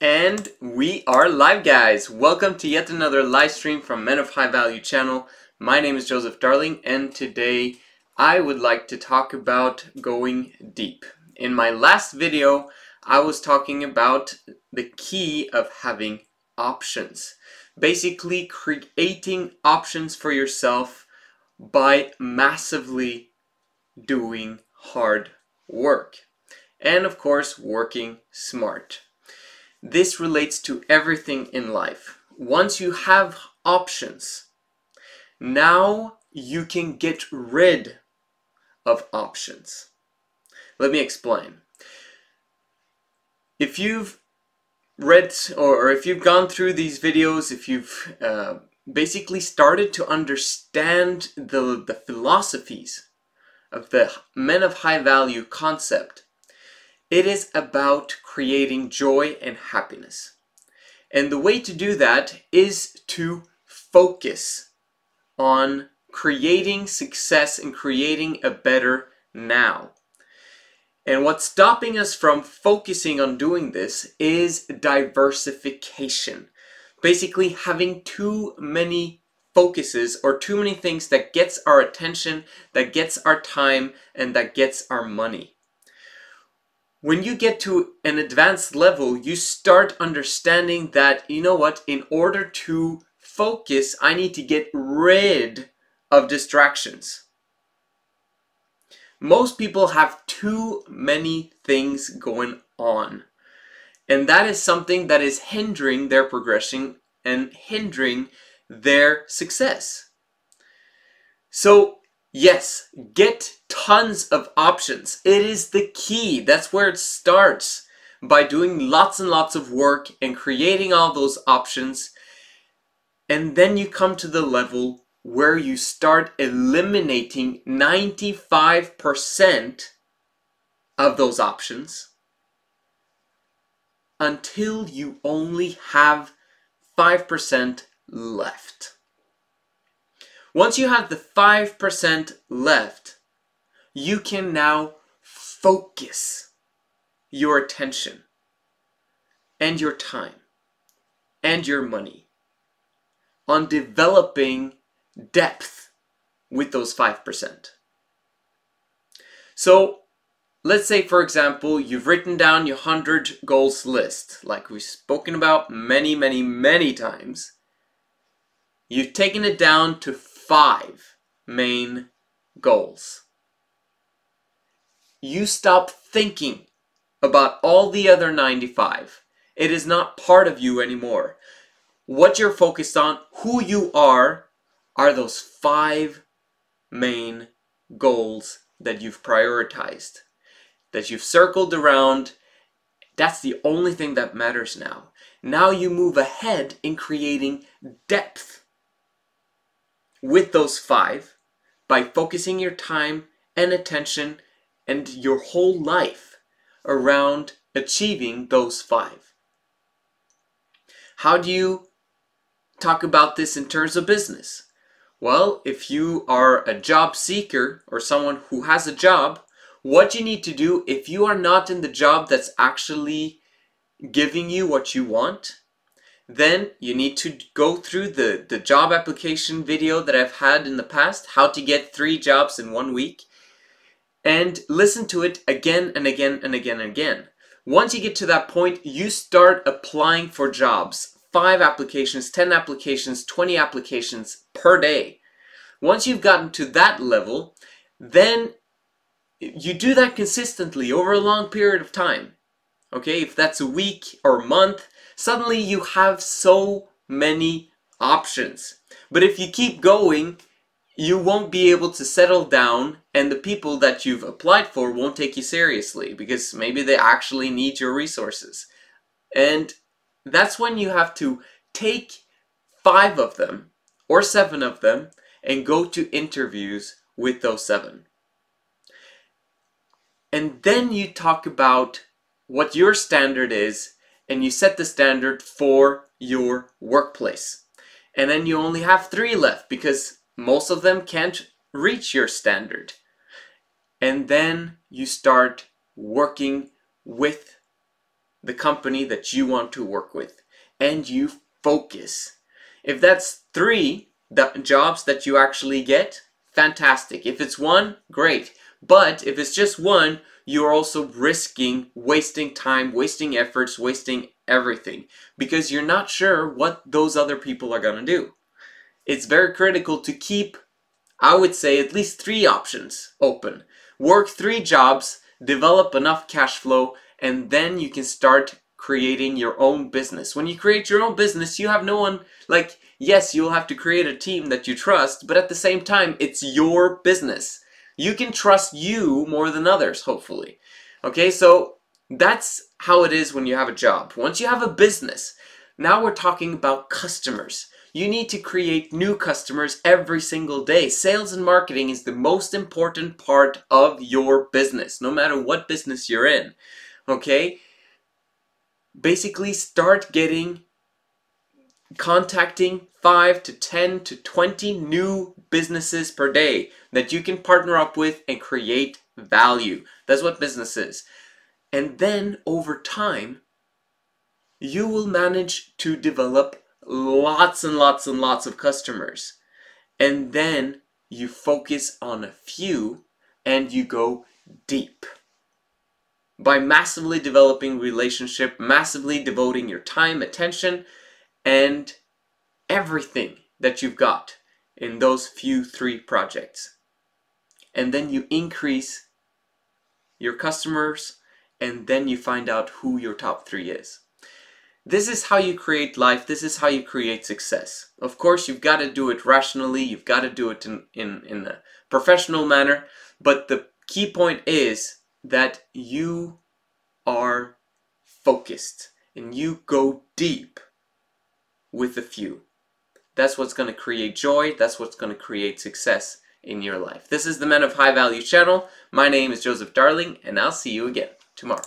And we are live, guys. Welcome to yet another live stream from Men of High Value channel. My name is Joseph Darling, and today I would like to talk about going deep. In my last video, I was talking about the key of having options. Basically, creating options for yourself by massively doing hard work. And of course, working smart. This relates to everything in life. Once you have options, now you can get rid of options. Let me explain. If you've read or if you've gone through these videos, if you've basically started to understand the philosophies of the Men of High Value concept, it is about creating joy and happiness. And the way to do that is to focus on creating success and creating a better now. And what's stopping us from focusing on doing this is diversification. Basically having too many focuses or too many things that gets our attention, that gets our time, and that gets our money. When you get to an advanced level, you start understanding that, you know what, in order to focus, I need to get rid of distractions. Most people have too many things going on. And that is something that is hindering their progression and hindering their success. So, yes, get tons of options. It is the key. That's where it starts, by doing lots and lots of work and creating all those options. And then you come to the level where you start eliminating 95% of those options until you only have 5% left. Once you have the 5% left, you can now focus your attention and your time and your money on developing depth with those 5%. So let's say, for example, you've written down your 100 goals list, like we've spoken about many times. You've taken it down to 5 main goals. You stop thinking about all the other 95. It is not part of you anymore. What you're focused on, who you are those 5 main goals that you've prioritized, that you've circled around. That's the only thing that matters now. Now you move ahead in creating depth with those 5 by focusing your time and attention and your whole life around achieving those 5. How do you talk about this in terms of business? Well, if you are a job seeker or someone who has a job, what you need to do, if you are not in the job that's actually giving you what you want, then you need to go through the job application video that I've had in the past, how to get 3 jobs in 1 week, and listen to it again and again and again and again. Once you get to that point, you start applying for jobs. 5 applications, 10 applications, 20 applications per day. Once you've gotten to that level, then you do that consistently over a long period of time. Okay, if that's a week or a month, suddenly you have so many options. But if you keep going, you won't be able to settle down, and the people that you've applied for won't take you seriously because maybe they actually need your resources. And that's when you have to take 5 of them or 7 of them and go to interviews with those 7. And then you talk about what your standard is, and you set the standard for your workplace. And then you only have 3 left because most of them can't reach your standard. And then you start working with the company that you want to work with, and you focus. If that's 3 jobs that you actually get, fantastic. If it's 1, great. But if it's just 1, you're also risking wasting time, wasting efforts, wasting everything, because you're not sure what those other people are going to do. It's very critical to keep, I would say, at least 3 options open. Work 3 jobs, develop enough cash flow, and then you can start creating your own business. When you create your own business, you have no one, like, yes, you'll have to create a team that you trust, but at the same time, it's your business. You can trust you more than others, hopefully. Okay, so that's how it is when you have a job. Once you have a business, now we're talking about customers. You need to create new customers every single day. Sales and marketing is the most important part of your business, no matter what business you're in. Okay? Basically, start contacting 5 to 10 to 20 new businesses per day that you can partner up with and create value. That's what business is. And then over time, you will manage to develop lots and lots and lots of customers. And then you focus on a few and you go deep. By massively developing relationship, massively devoting your time, attention, and everything that you've got in those few 3 projects. And then you increase your customers, and then you find out who your top 3 is. This is how you create life. This is how you create success. Of course, you've got to do it rationally. You've got to do it in a professional manner. But the key point is that you are focused and you go deep with a few. That's what's going to create joy. That's what's going to create success in your life. This is the Men of High Value channel. My name is Joseph Darling, and I'll see you again tomorrow.